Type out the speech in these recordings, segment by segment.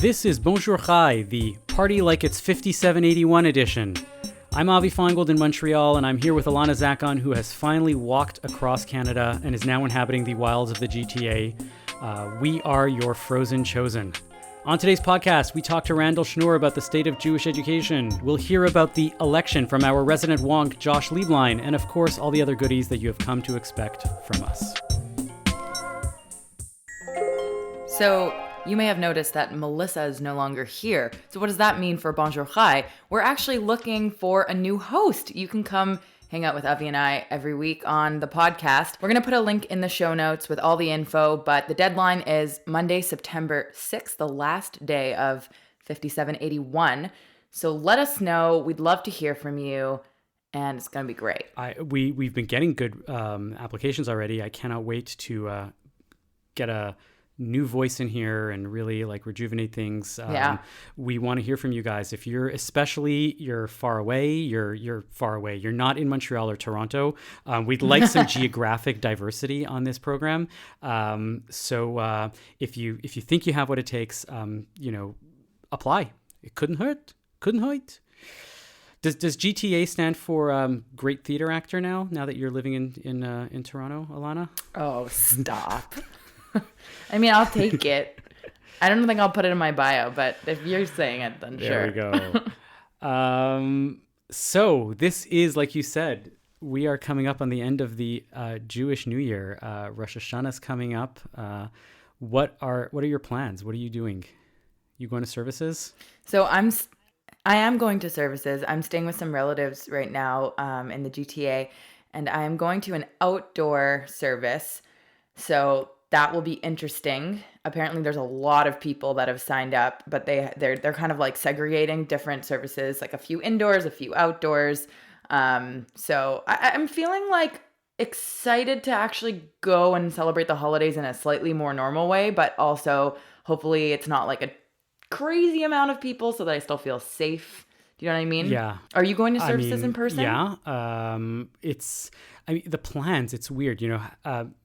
This is Bonjour Chai, the Party Like It's 5781 edition. I'm Avi Feingold in Montreal, and I'm here with Alana Zakon, who has finally walked across Canada and is now inhabiting the wilds of the GTA. We are your frozen chosen. On today's podcast, we talk to Randal Schnoor about the state of Jewish education. We'll hear about the election from our resident wonk, Josh Lieblein, and of course, all the other goodies that you have come to expect from us. So, you may have noticed that Melissa is no longer here. So what does that mean for Bonjour Chai? We're actually looking for a new host. You can come hang out with Avi and I every week on the podcast. We're going to put a link in the show notes with all the info, but the deadline is Monday, September 6th, the last day of 5781. So let us know. We'd love to hear from you, and it's going to be great. We've been getting good applications already. I cannot wait to get a new voice in here and really like rejuvenate things. We want to hear from you guys. If you're far away, you're far away. You're not in Montreal or Toronto. We'd like some geographic diversity on this program. So if you think you have what it takes, apply. It couldn't hurt. Does GTA stand for great theater actor now that you're living in Toronto, Alana? Oh, stop. I mean, I'll take it. I don't think I'll put it in my bio, but if you're saying it, then sure. There we go. So this is, like you said, we are coming up on the end of the Jewish New Year. Rosh Hashanah's coming up. What are your plans? What are you doing? You going to services? So I am going to services. I'm staying with some relatives right now in the GTA, and I am going to an outdoor service. So that will be interesting. Apparently, there's a lot of people that have signed up, but they're kind of like segregating different services, like a few indoors, a few outdoors. So I'm feeling like excited to actually go and celebrate the holidays in a slightly more normal way, but also hopefully it's not like a crazy amount of people so that I still feel safe. Do you know what I mean? Yeah. Are you going to services in person? Yeah. The plans, it's weird,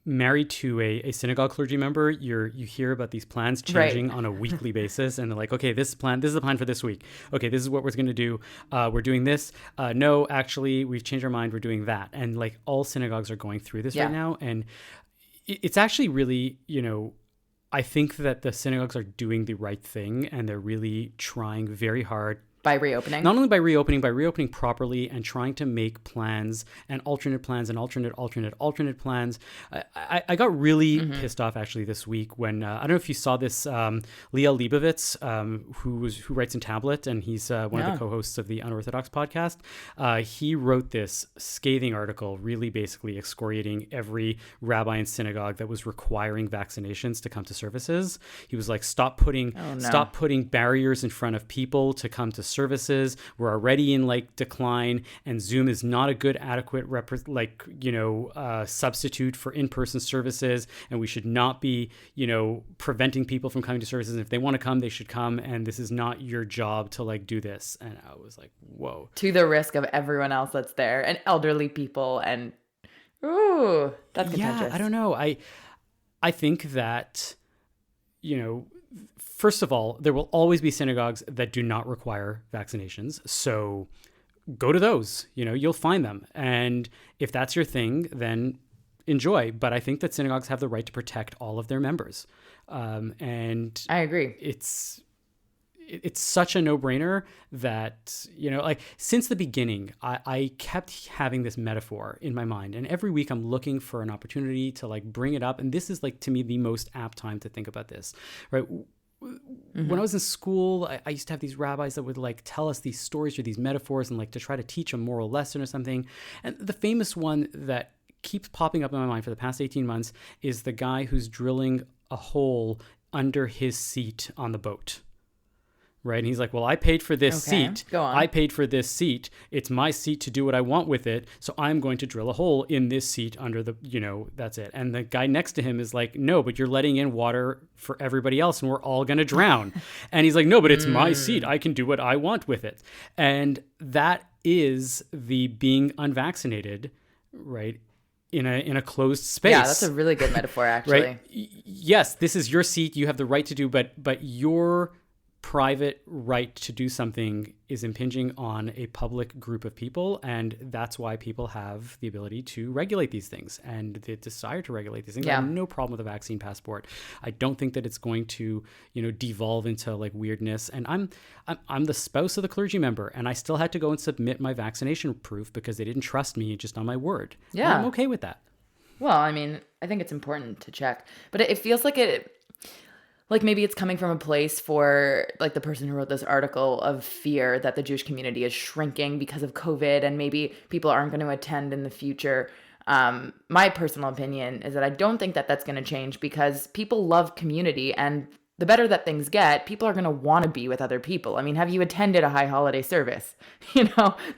married to a synagogue clergy member, you hear about these plans changing on a weekly basis. And they're like, okay, this is the plan for this week. Okay, this is what we're going to do. We're doing this. No, actually, we've changed our mind. We're doing that. And like all synagogues are going through this right now. And it's actually really, I think that the synagogues are doing the right thing. And they're really trying very hard. By reopening? Not only by reopening properly and trying to make plans and alternate plans and alternate plans. I got really pissed off actually this week when, I don't know if you saw this, Liel Leibovitz, who writes in Tablet, and he's one of the co-hosts of the Unorthodox podcast. He wrote this scathing article really basically excoriating every rabbi and synagogue that was requiring vaccinations to come to services. He was like, stop putting barriers in front of people to come to services. We're already in like decline, and Zoom is not a good adequate substitute for in-person services, and we should not be preventing people from coming to services. And if they want to come, they should come, and this is not your job to like do this. And I was like, whoa, to the risk of everyone else that's there and elderly people, and ooh, that's contentious. I don't know. I think that first of all, there will always be synagogues that do not require vaccinations. So go to those, you'll find them. And if that's your thing, then enjoy. But I think that synagogues have the right to protect all of their members. And I agree. It's such a no-brainer that, since the beginning, I kept having this metaphor in my mind. And every week I'm looking for an opportunity to like bring it up. And this is like, to me, the most apt time to think about this, right? When I was in school, I used to have these rabbis that would like tell us these stories or these metaphors and like to try to teach a moral lesson or something. And the famous one that keeps popping up in my mind for the past 18 months is the guy who's drilling a hole under his seat on the boat. Right. And he's like, well, I paid for this seat. Go on. I paid for this seat. It's my seat to do what I want with it. So I'm going to drill a hole in this seat under the, that's it. And the guy next to him is like, no, but you're letting in water for everybody else and we're all going to drown. And he's like, no, but it's my seat. I can do what I want with it. And that is the being unvaccinated, right? In a closed space. Yeah, that's a really good metaphor, actually. Right? Yes, this is your seat. You have the right to do, but your private right to do something is impinging on a public group of people, and that's why people have the ability to regulate these things and the desire to regulate these things. I have no problem with a vaccine passport. I don't think that it's going to, devolve into like weirdness. And I'm the spouse of the clergy member, and I still had to go and submit my vaccination proof because they didn't trust me just on my word. Yeah, and I'm okay with that. Well, I mean, I think it's important to check, but it feels like maybe it's coming from a place for like the person who wrote this article of fear that the Jewish community is shrinking because of COVID and maybe people aren't going to attend in the future. My personal opinion is that I don't think that that's going to change because people love community, and the better that things get, people are going to want to be with other people. I mean, have you attended a high holiday service?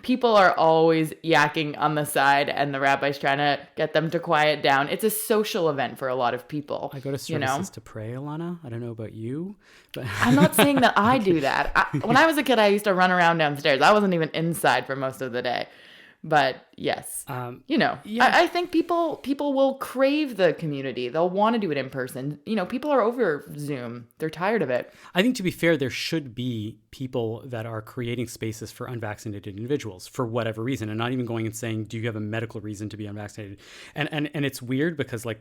People are always yakking on the side and the rabbi's trying to get them to quiet down. It's a social event for a lot of people. I go to services to pray, Alana. I don't know about you, but I'm not saying that I do that. When I was a kid, I used to run around downstairs. I wasn't even inside for most of the day. But yes, I think people will crave the community. They'll want to do it in person. People are over Zoom. They're tired of it. I think, to be fair, there should be people that are creating spaces for unvaccinated individuals for whatever reason, and not even going and saying, do you have a medical reason to be unvaccinated? And it's weird because like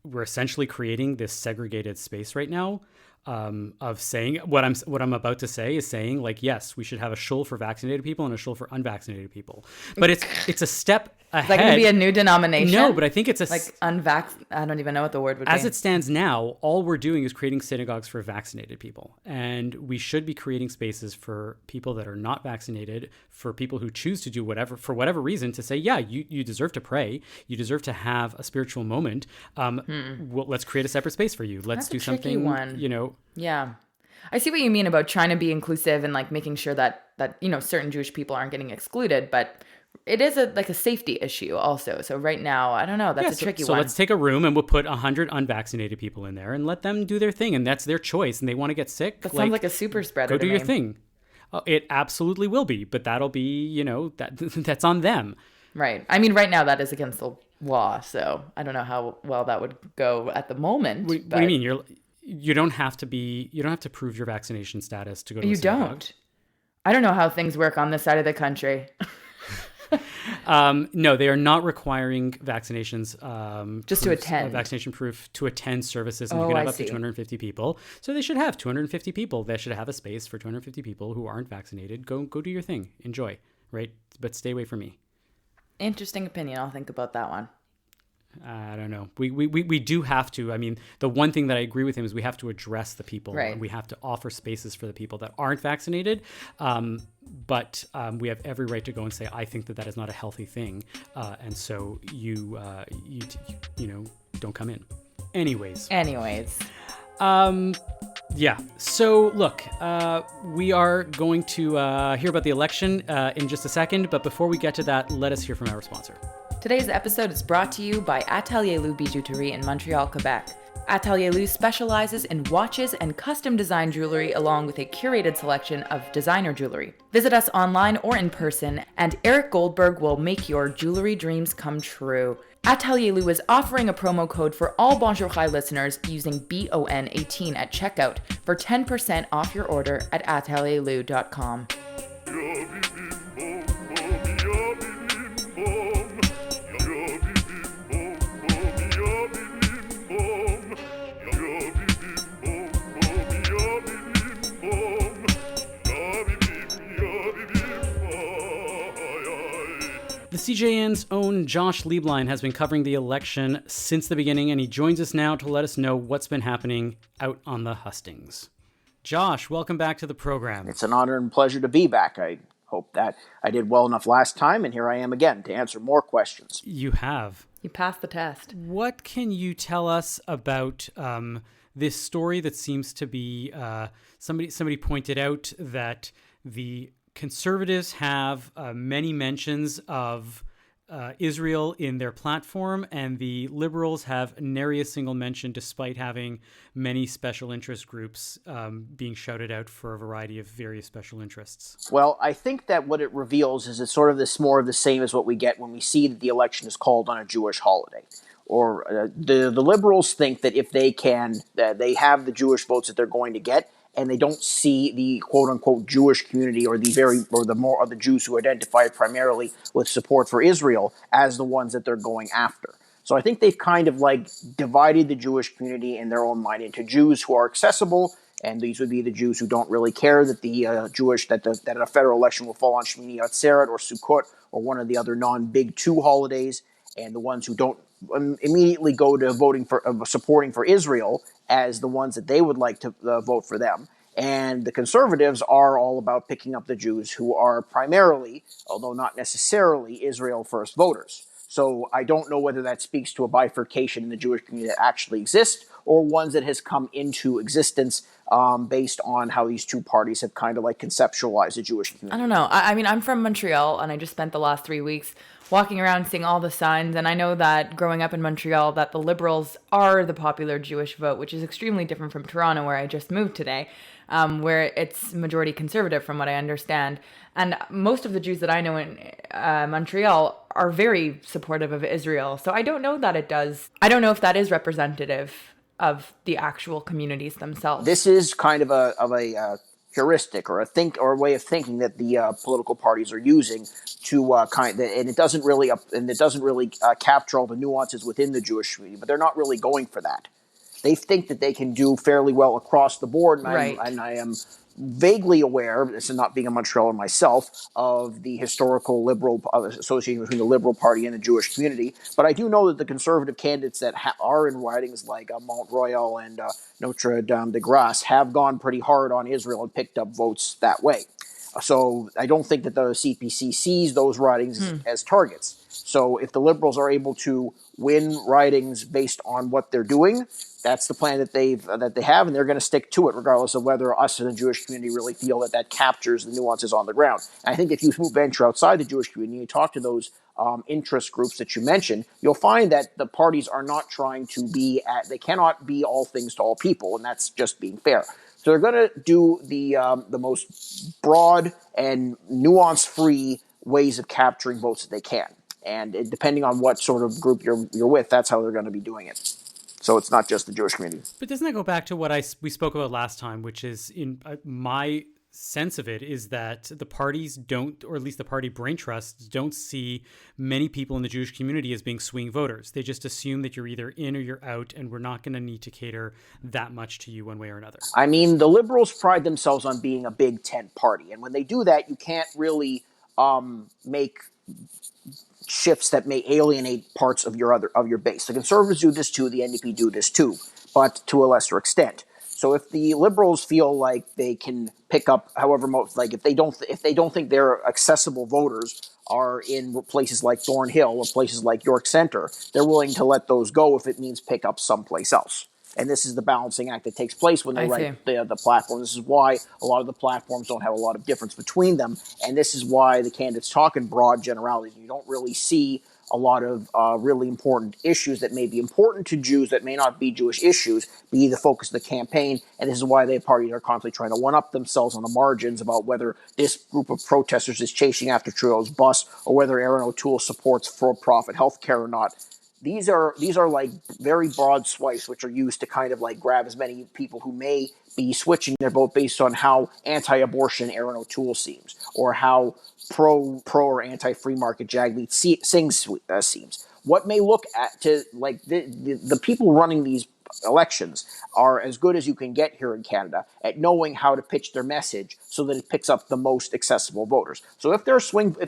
we're essentially creating this segregated space right now. Of saying what I'm about to say is saying like, yes, we should have a shul for vaccinated people and a shul for unvaccinated people, but it's a step ahead. Is that going to be a new denomination? No, but I think it's like I don't even know what the word would be. As it stands now, all we're doing is creating synagogues for vaccinated people, and we should be creating spaces for people that are not vaccinated, for people who choose to do whatever for whatever reason, to say, yeah, you deserve to pray, you deserve to have a spiritual moment. Well, let's create a separate space for you. Let's do something. One. Yeah. I see what you mean about trying to be inclusive and like making sure that certain Jewish people aren't getting excluded, but it is a safety issue also. So right now, I don't know, that's a tricky one. So let's take a room and we'll put 100 unvaccinated people in there and let them do their thing, and that's their choice, and they want to get sick. That sounds like a super spreader. Go do your thing. It absolutely will be, but that'll be, that's on them. Right. I mean, right now that is against the law, so I don't know how well that would go at the moment. What do you mean? You don't have to prove your vaccination status to go to a synagogue. You don't. I don't know how things work on this side of the country. No, they are not requiring vaccinations. Just to attend. Vaccination proof to attend services, and you can have up to 250 people. So they should have 250 people. They should have a space for 250 people who aren't vaccinated. Go do your thing. Enjoy, right? But stay away from me. Interesting opinion. I'll think about that one. I don't know. We do have to. I mean, the one thing that I agree with him is we have to address the people, right, and we have to offer spaces for the people that aren't vaccinated. But we have every right to go and say, I think that is not a healthy thing, and so you don't come in. Anyways. Yeah. So look, we are going to hear about the election in just a second, but before we get to that, let us hear from our sponsor. Today's episode is brought to you by Atelier Lou Bijouterie in Montreal, Quebec. Atelier Lou specializes in watches and custom design jewelry, along with a curated selection of designer jewelry. Visit us online or in person, and Eric Goldberg will make your jewelry dreams come true. Atelier Lou is offering a promo code for all Bonjour Chai listeners using BON18 at checkout for 10% off your order at atelierlou.com. The CJN's own Josh Lieblein has been covering the election since the beginning, and he joins us now to let us know what's been happening out on the hustings. Josh, welcome back to the program. It's an honor and pleasure to be back. I hope that I did well enough last time, and here I am again to answer more questions. You have. You passed the test. What can you tell us about this story that seems to be, somebody pointed out that the conservatives have many mentions of Israel in their platform, and the liberals have nary a single mention, despite having many special interest groups being shouted out for a variety of various special interests. Well, I think that what it reveals is it's sort of this more of the same as what we get when we see that the election is called on a Jewish holiday. Or the liberals think that if they can, they have the Jewish votes that they're going to get, and they don't see the quote unquote Jewish community or the Jews who identify primarily with support for Israel as the ones that they're going after. So I think they've kind of like divided the Jewish community in their own mind into Jews who are accessible, and these would be the Jews who don't really care that the that a federal election will fall on Shmini Atzeret or Sukkot or one of the other non-big two holidays, and the ones who don't immediately go to supporting for Israel as the ones that they would like to vote for them. And the conservatives are all about picking up the Jews who are primarily, although not necessarily, Israel first voters. So I don't know whether that speaks to a bifurcation in the Jewish community that actually exists or ones that has come into existence based on how these two parties have kind of like conceptualized the Jewish community. I don't know. I mean, I'm from Montreal, and I just spent the last 3 weeks walking around seeing all the signs. And I know that growing up in Montreal, that the Liberals are the popular Jewish vote, which is extremely different from Toronto, where I just moved today, where it's majority conservative, from what I understand. And most of the Jews that I know in Montreal are very supportive of Israel. So I don't know that it does. I don't know if that is representative of the actual communities themselves. This is kind of a heuristic or a way of thinking that the political parties are using to and it doesn't really capture all the nuances within the Jewish community, but they're not really going for that. They think that they can do fairly well across the board, and right. I am vaguely aware, this is not being a Montrealer myself, of the historical liberal association between the Liberal Party and the Jewish community. But I do know that the conservative candidates that are in ridings like Mont Royal and Notre Dame de Grace have gone pretty hard on Israel and picked up votes that way. So I don't think that the CPC sees those ridings as targets. So if the Liberals are able to win ridings based on what they're doing, that's the plan that they have, and they're going to stick to it, regardless of whether us in the Jewish community really feel that captures the nuances on the ground. And I think if you venture outside the Jewish community and you talk to those interest groups that you mentioned, you'll find that the parties are not trying to they cannot be all things to all people, and that's just being fair. So they're going to do the most broad and nuance-free ways of capturing votes that they can. And depending on what sort of group you're with, that's how they're going to be doing it. So it's not just the Jewish community. But doesn't that go back to what we spoke about last time, which is in my sense of it is that the parties don't, or at least the party brain trusts, don't see many people in the Jewish community as being swing voters. They just assume that you're either in or you're out, and we're not going to need to cater that much to you one way or another. I mean, the Liberals pride themselves on being a big tent party. And when they do that, you can't really make shifts that may alienate parts of your base. The Conservatives do this too, the NDP do this too, but to a lesser extent. So if the Liberals feel like they can pick up if they don't think their accessible voters are in places like Thornhill or places like York Centre, they're willing to let those go if it means pick up someplace else. And this is the balancing act that takes place when they write the platform. This is why a lot of the platforms don't have a lot of difference between them. And this is why the candidates talk in broad generalities. You don't really see a lot of really important issues that may be important to Jews that may not be Jewish issues be the focus of the campaign. And this is why the parties are constantly trying to one-up themselves on the margins about whether this group of protesters is chasing after Trudeau's bus or whether Aaron O'Toole supports for-profit health care or not. These are like very broad swipes which are used to kind of like grab as many people who may be switching their vote based on how anti-abortion Aaron O'Toole seems or how pro or anti-free market Jagmeet Singh seems. What may look at to like the people running these elections are as good as you can get here in Canada at knowing how to pitch their message so that it picks up the most accessible voters. So if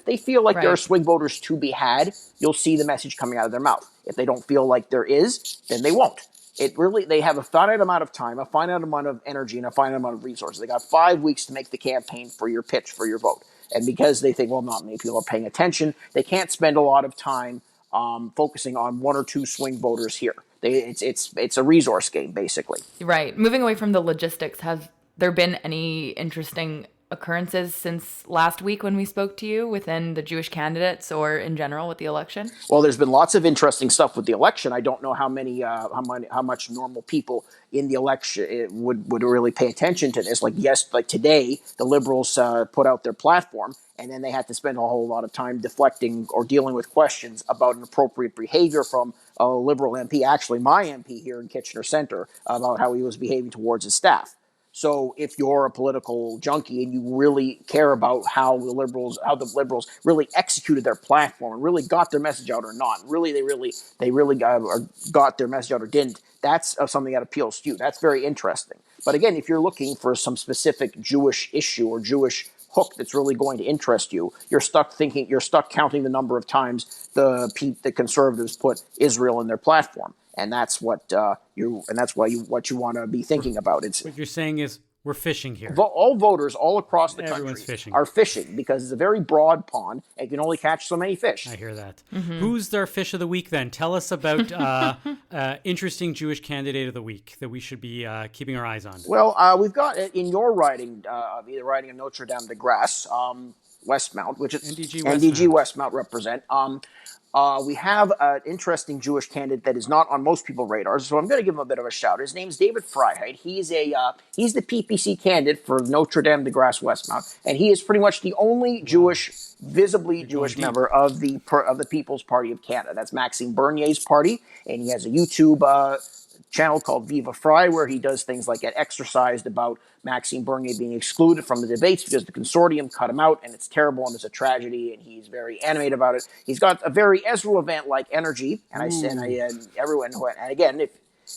they feel like there are swing voters to be had, you'll see the message coming out of their mouth. If they don't feel like there is, then they won't. They have a finite amount of time, a finite amount of energy, and a finite amount of resources. They got 5 weeks to make the campaign for your pitch, for your vote. And because they think, well, not many people are paying attention, they can't spend a lot of time focusing on one or two swing voters here. It's a resource game, basically. Right. Moving away from the logistics, have there been any interesting occurrences since last week when we spoke to you within the Jewish candidates or in general with the election? Well, there's been lots of interesting stuff with the election. I don't know how much normal people in the election would really pay attention to this. Like today, the Liberals put out their platform, and then they had to spend a whole lot of time deflecting or dealing with questions about inappropriate behavior from a Liberal MP, actually my MP here in Kitchener Centre, about how he was behaving towards his staff. So if you're a political junkie and you really care about how the liberals really executed their platform and really got their message out or not, they really got their message out or didn't, that's something that appeals to you. That's very interesting. But again, if you're looking for some specific Jewish issue or Jewish hook that's really going to interest you, you're stuck counting the number of times the conservatives put Israel in their platform, and that's what what you want to be thinking about. It's what you're saying is we're fishing here. All voters all across the Everyone's country fishing. are fishing because it's a very broad pond and you can only catch so many fish. I hear that. Who's our fish of the week then? Tell us about interesting Jewish candidate of the week that we should be keeping our eyes on. Well, we've got in your riding, the riding of Notre Dame de Grasse, Westmount, which is NDG Westmount represent. We have an interesting Jewish candidate that is not on most people's radars, so I'm going to give him a bit of a shout. His name's David Freiheit. He's the PPC candidate for Notre Dame de Grasse Westmount, and he is pretty much the only visibly Jewish member of the People's Party of Canada. That's Maxime Bernier's party, and he has a YouTube channel called Viva Frei, where he does things like get exercised about Maxime Bernier being excluded from the debates because the consortium cut him out, and it's terrible and it's a tragedy, and he's very animated about it. He's got a very Ezra Levant-like energy, and everyone, and again,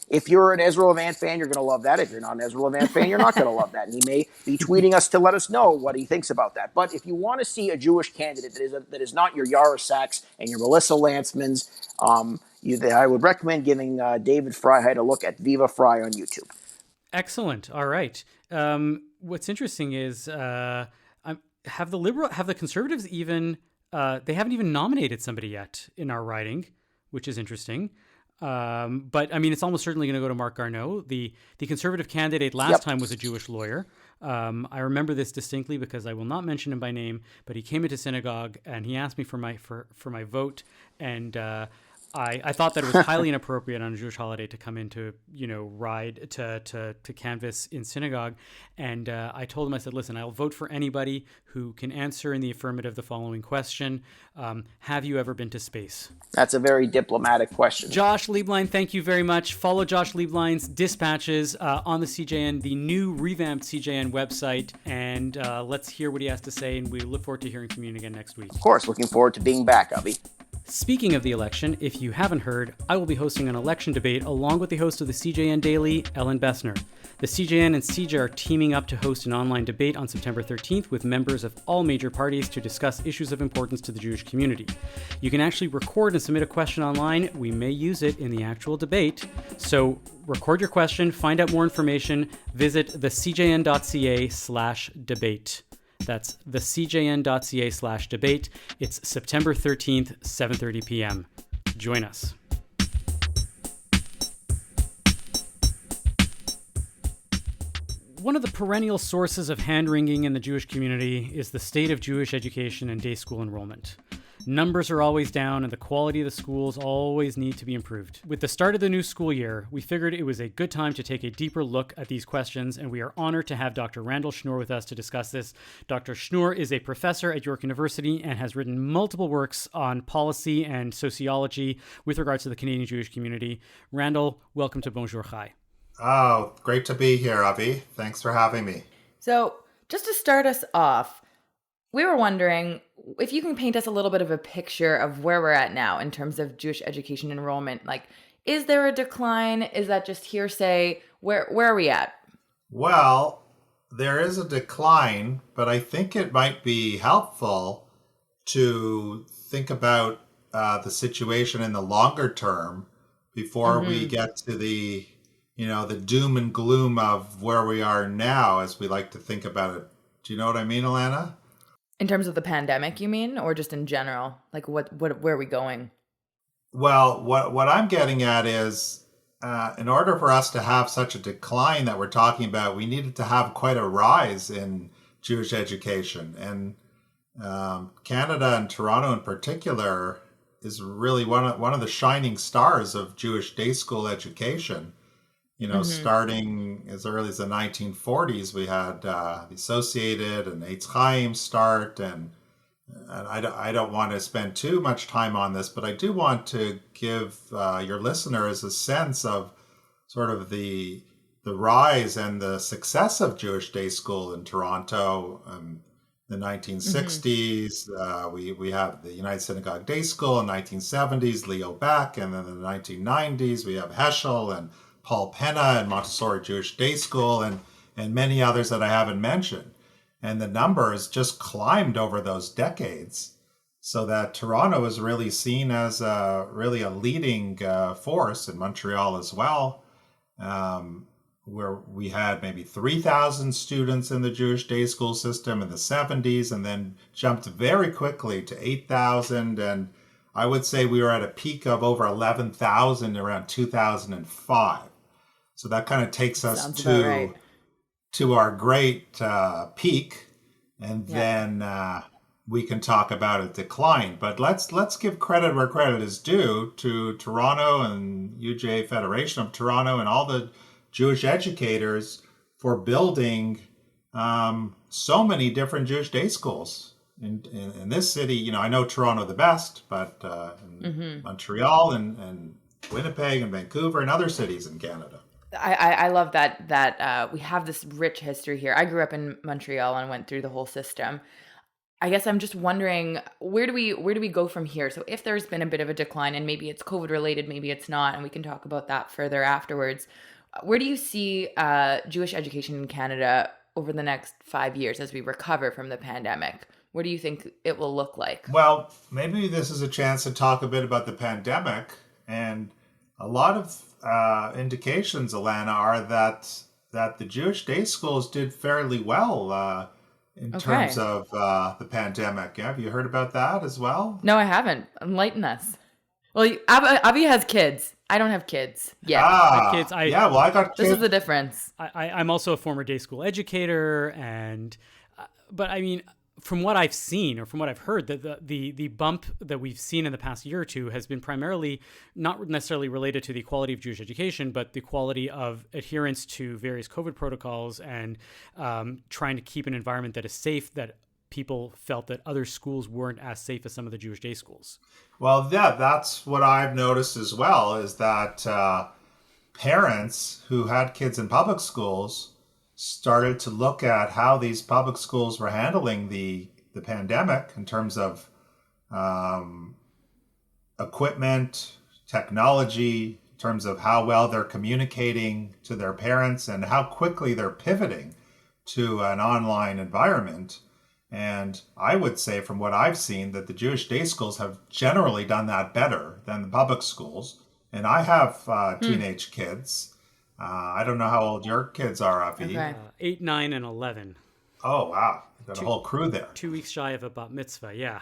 if you're an Ezra Levant fan, you're going to love that. If you're not an Ezra Levant fan, you're not going to love that. And he may be tweeting us to let us know what he thinks about that. But if you want to see a Jewish candidate that is not your Yara Sachs and your Melissa Lantzmans, I would recommend giving David Freiheit a look at Viva Frei on YouTube. Excellent. All right. What's interesting is have the Conservatives even they haven't even nominated somebody yet in our riding, which is interesting. But I mean, it's almost certainly going to go to Marc Garneau. The Conservative candidate last time was a Jewish lawyer. I remember this distinctly because I will not mention him by name, but he came into synagogue and he asked me for my vote, and I thought that it was highly inappropriate on a Jewish holiday to come in to, ride to canvass in synagogue. And I told him, I said, listen, I'll vote for anybody who can answer in the affirmative the following question. Have you ever been to space? That's a very diplomatic question. Josh Lieblein, thank you very much. Follow Josh Lieblein's dispatches on the CJN, the new revamped CJN website. And let's hear what he has to say. And we look forward to hearing from you again next week. Of course, looking forward to being back, Avi. Speaking of the election, if you haven't heard, I will be hosting an election debate along with the host of the CJN Daily, Ellen Bessner. The CJN and CJ are teaming up to host an online debate on September 13th with members of all major parties to discuss issues of importance to the Jewish community. You can actually record and submit a question online. We may use it in the actual debate. So record your question, find out more information, visit thecjn.ca/debate. That's thecjn.ca/debate. It's September 13th, 7:30 p.m. Join us. One of the perennial sources of hand-wringing in the Jewish community is the state of Jewish education and day school enrollment. Numbers are always down and the quality of the schools always need to be improved. With the start of the new school year, we figured it was a good time to take a deeper look at these questions, and we are honored to have Dr. Randal Schnoor with us to discuss this. Dr. Schnoor is a professor at York University and has written multiple works on policy and sociology with regards to the Canadian Jewish community. Randal, welcome to Bonjour Chai. Oh, great to be here, Avi. Thanks for having me. So, just to start us off, we were wondering if you can paint us a little bit of a picture of where we're at now in terms of Jewish education enrollment. Like, is there a decline? Is that just hearsay? Where are we at? Well, there is a decline, but I think it might be helpful to think about the situation in the longer term before we get to the doom and gloom of where we are now, as we like to think about it. Do you know what I mean, Alana? In terms of the pandemic, you mean, or just in general? Like, where are we going? Well, what I'm getting at is, in order for us to have such a decline that we're talking about, we needed to have quite a rise in Jewish education. And Canada and Toronto in particular is really one of the shining stars of Jewish day school education. Starting as early as the 1940s, we had the Associated and Eitz Chaim start, and I don't want to spend too much time on this, but I do want to give your listeners a sense of sort of the the rise and the success of Jewish day school in Toronto. The 1960s, we have the United Synagogue Day School in 1970s, Leo Beck, and then in the 1990s we have Heschel and Paul Penna and Montessori Jewish Day School and many others that I haven't mentioned. And the numbers just climbed over those decades, so that Toronto is really seen as really a leading force, in Montreal as well. Where we had maybe 3,000 students in the Jewish day school system in the 70s, and then jumped very quickly to 8,000. And I would say we were at a peak of over 11,000 around 2005. So that kind of takes us to our great peak. And then we can talk about a decline. But let's give credit where credit is due to Toronto and UJ Federation of Toronto and all the Jewish educators for building so many different Jewish day schools in this city. I know Toronto the best, but in Montreal and Winnipeg and Vancouver and other cities in Canada. I love that we have this rich history here. I grew up in Montreal and went through the whole system. I guess I'm just wondering, where do we go from here? So if there's been a bit of a decline, and maybe it's COVID related, maybe it's not, and we can talk about that further afterwards. Where do you see Jewish education in Canada over the next 5 years as we recover from the pandemic? What do you think it will look like? Well, maybe this is a chance to talk a bit about the pandemic. And a lot of indications, Alana, are that the Jewish day schools did fairly well in terms of the pandemic. Have you heard about that as well? No, I haven't. Enlighten us. Well, Avi has kids. I don't have kids yet. Kids. I got kids. This is the difference. I'm also a former day school educator, but I mean, from what I've seen or from what I've heard, that the bump that we've seen in the past year or two has been primarily not necessarily related to the quality of Jewish education, but the quality of adherence to various COVID protocols and trying to keep an environment that is safe, that people felt that other schools weren't as safe as some of the Jewish day schools. Well, yeah, that's what I've noticed as well, is that parents who had kids in public schools started to look at how these public schools were handling the pandemic in terms of equipment, technology, in terms of how well they're communicating to their parents and how quickly they're pivoting to an online environment. And I would say, from what I've seen, that the Jewish day schools have generally done that better than the public schools. And I have teenage kids. I don't know how old your kids are, Avi. 8, 9, and 11. Oh, wow. You've got a whole crew there. 2 weeks shy of a bat mitzvah, yeah.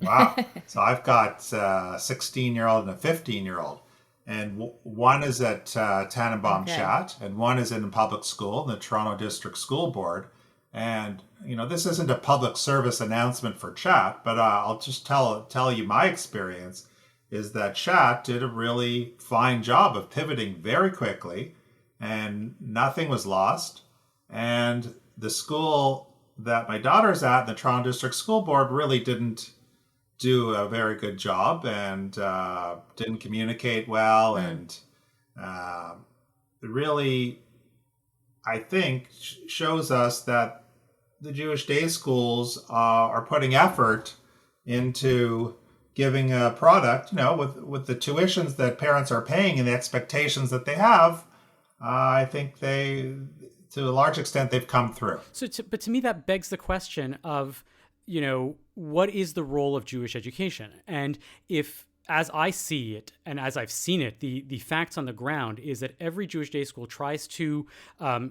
Wow. So I've got a 16-year-old and a 15-year-old. And one is at Tannenbaum Chat, and one is in public school, the Toronto District School Board. And, this isn't a public service announcement for Chat, but I'll just tell you my experience is that Chat did a really fine job of pivoting very quickly, and nothing was lost. And the school that my daughter's at, the Toronto District School Board, really didn't do a very good job and didn't communicate well. And really, I think, shows us that the Jewish day schools are putting effort into giving a product, with the tuitions that parents are paying and the expectations that they have. I think to a large extent, they've come through. But to me, that begs the question of, what is the role of Jewish education? And if, as I see it, and as I've seen it, the facts on the ground is that every Jewish day school tries to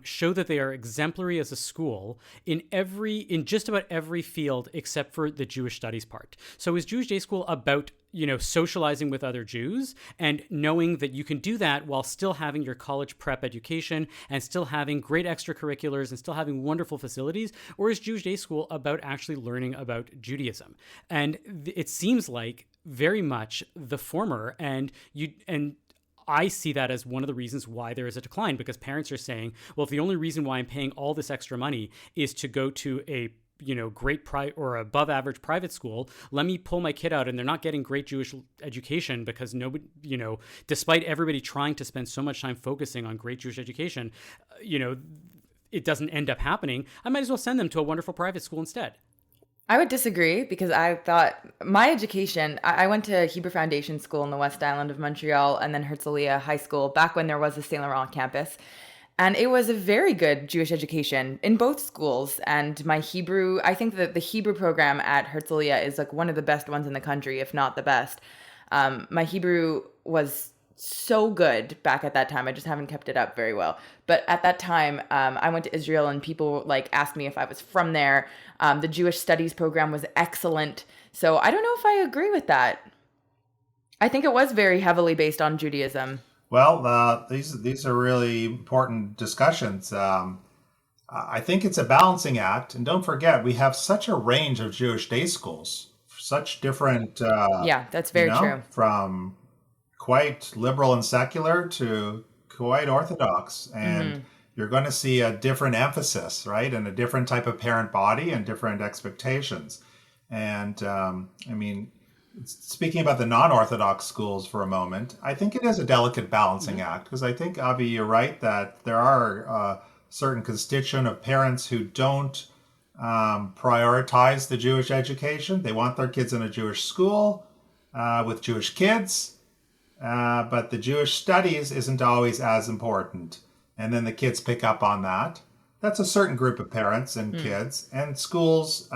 show that they are exemplary as a school in just about every field except for the Jewish studies part. So is Jewish day school about socializing with other Jews and knowing that you can do that while still having your college prep education and still having great extracurriculars and still having wonderful facilities? Or is Jewish day school about actually learning about Judaism? And it seems like very much the former, and I see that as one of the reasons why there is a decline, because parents are saying, well, if the only reason why I'm paying all this extra money is to go to a great or above average private school. Let me pull my kid out, and they're not getting great Jewish education because nobody, despite everybody trying to spend so much time focusing on great Jewish education, it doesn't end up happening. I might as well send them to a wonderful private school instead. I would disagree because I thought my education, I went to Hebrew Foundation School in the West Island of Montreal and then Herzliya High School back when there was a Saint Laurent campus. And it was a very good Jewish education in both schools. And my Hebrew, I think that the Hebrew program at Herzliya is like one of the best ones in the country, if not the best. My Hebrew was so good back at that time. I just haven't kept it up very well. But at that time, I went to Israel and people asked me if I was from there. The Jewish studies program was excellent. So I don't know if I agree with that. I think it was very heavily based on Judaism. Well, these are really important discussions. I think it's a balancing act. And don't forget, we have such a range of Jewish day schools, such different... yeah, that's very true. From quite liberal and secular to quite orthodox. And you're going to see a different emphasis, right? And a different type of parent body and different expectations. And speaking about the non-Orthodox schools for a moment, I think it is a delicate balancing act, because I think, Avi, you're right that there are a certain constituent of parents who don't prioritize the Jewish education. They want their kids in a Jewish school with Jewish kids. But the Jewish studies isn't always as important. And then the kids pick up on that. That's a certain group of parents and kids. And schools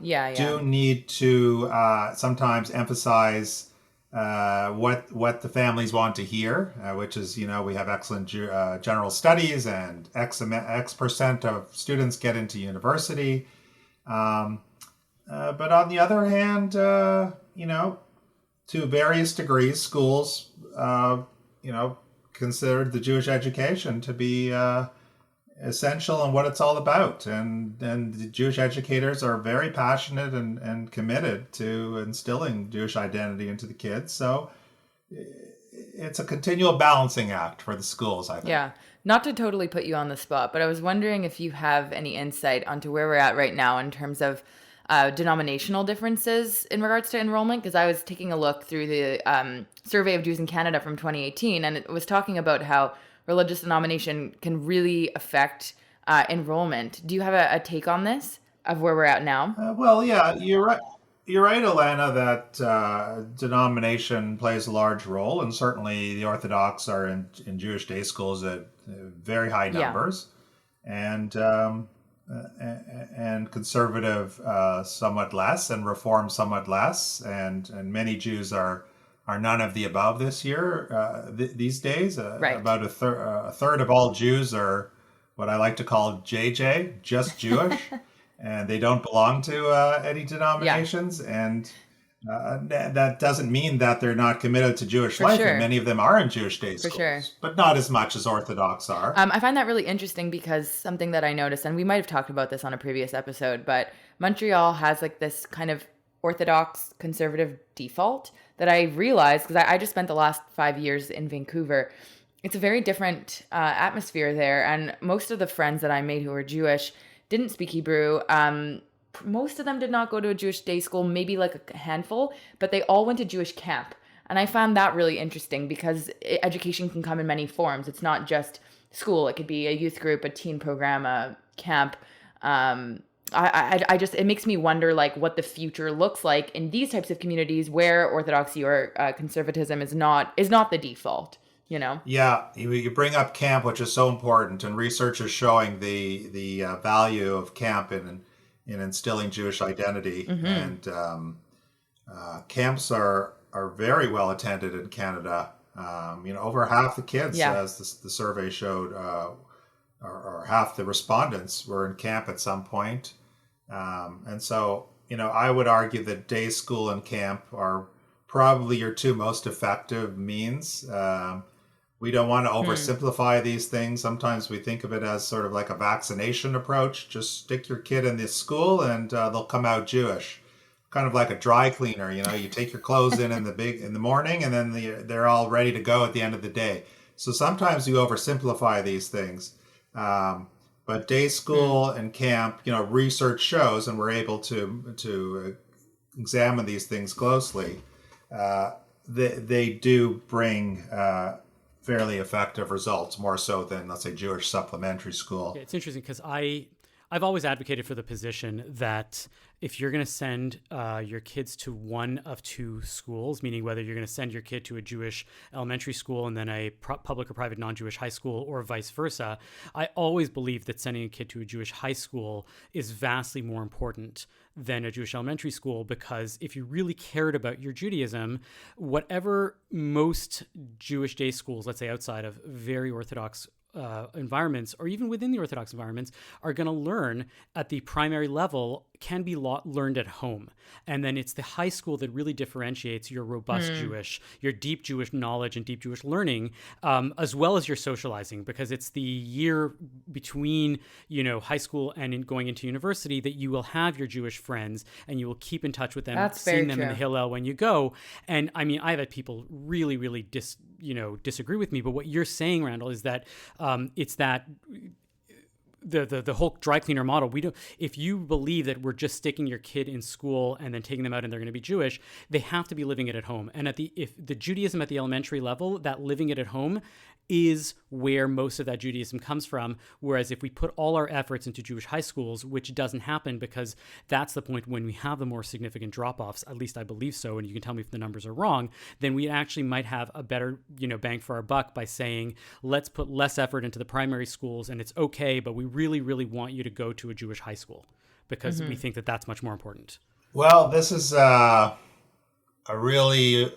do need to sometimes emphasize what the families want to hear, which is, we have excellent general studies and X percent of students get into university. But on the other hand, to various degrees, schools, considered the Jewish education to be essential and what it's all about. And the Jewish educators are very passionate and committed to instilling Jewish identity into the kids. So it's a continual balancing act for the schools, I think. Yeah. Not to totally put you on the spot, but I was wondering if you have any insight onto where we're at right now in terms of denominational differences in regards to enrollment, because I was taking a look through the Survey of Jews in Canada from 2018, and it was talking about how religious denomination can really affect enrollment. Do you have a take on this, of where we're at now? Well, yeah, you're right. You're right, Alana, that denomination plays a large role, and certainly the Orthodox are in Jewish day schools at very high numbers, and conservative somewhat less, and Reform somewhat less, and many Jews are none of the above this year these days. Right. About a third of all Jews are what I like to call JJ, just Jewish, and they don't belong to any denominations. Yeah. And that doesn't mean that they're not committed to Jewish life. Sure. And many of them are in Jewish day schools, sure. But not as much as Orthodox are. I find that really interesting because something that I noticed, and we might have talked about this on a previous episode, but Montreal has this kind of Orthodox conservative default that I realized because I just spent the last 5 years in Vancouver. It's a very different atmosphere there. And most of the friends that I made who were Jewish didn't speak Hebrew. Most of them did not go to a Jewish day school, maybe a handful, but they all went to Jewish camp. And I found that really interesting because education can come in many forms. It's not just school. It could be a youth group, a teen program, a camp. It makes me wonder what the future looks like in these types of communities where orthodoxy or conservatism is not the default. Yeah, you bring up camp, which is so important, and research is showing the value of camp in instilling Jewish identity. Mm-hmm. And camps are very well attended in Canada. Over half the kids, as the survey showed, or half the respondents were in camp at some point. And so, I would argue that day school and camp are probably your two most effective means. We don't want to oversimplify these things. Sometimes we think of it as sort of like a vaccination approach. Just stick your kid in this school and they'll come out Jewish. Kind of like a dry cleaner, you take your clothes in the morning and then they're all ready to go at the end of the day. So sometimes you oversimplify these things. But day school and camp, research shows, and we're able to examine these things closely. They do bring fairly effective results, more so than, let's say, Jewish supplementary school. Yeah, it's interesting because I've always advocated for the position that if you're going to send your kids to one of two schools, meaning whether you're going to send your kid to a Jewish elementary school and then a public or private non-Jewish high school or vice versa, I always believe that sending a kid to a Jewish high school is vastly more important than a Jewish elementary school, because if you really cared about your Judaism, whatever most Jewish day schools, let's say outside of very Orthodox environments, or even within the Orthodox environments, are going to learn at the primary level can be learned at home. And then it's the high school that really differentiates your robust Jewish, your deep Jewish knowledge and deep Jewish learning, as well as your socializing, because it's the year between, high school and going into university that you will have your Jewish friends and you will keep in touch with them, seeing them in the Hillel when you go. And I mean, I've had people really, really disagree with me, but what you're saying, Randal, is that it's that the whole dry cleaner model. We don't. If you believe that we're just sticking your kid in school and then taking them out and they're going to be Jewish, they have to be living it at home. And if the Judaism at the elementary level, that living it at home is where most of that Judaism comes from. Whereas if we put all our efforts into Jewish high schools, which doesn't happen because that's the point when we have the more significant drop-offs, at least I believe so, and you can tell me if the numbers are wrong, then we actually might have a better, bang for our buck by saying, let's put less effort into the primary schools and it's okay, but we really, really want you to go to a Jewish high school because we think that that's much more important. Well, this is a really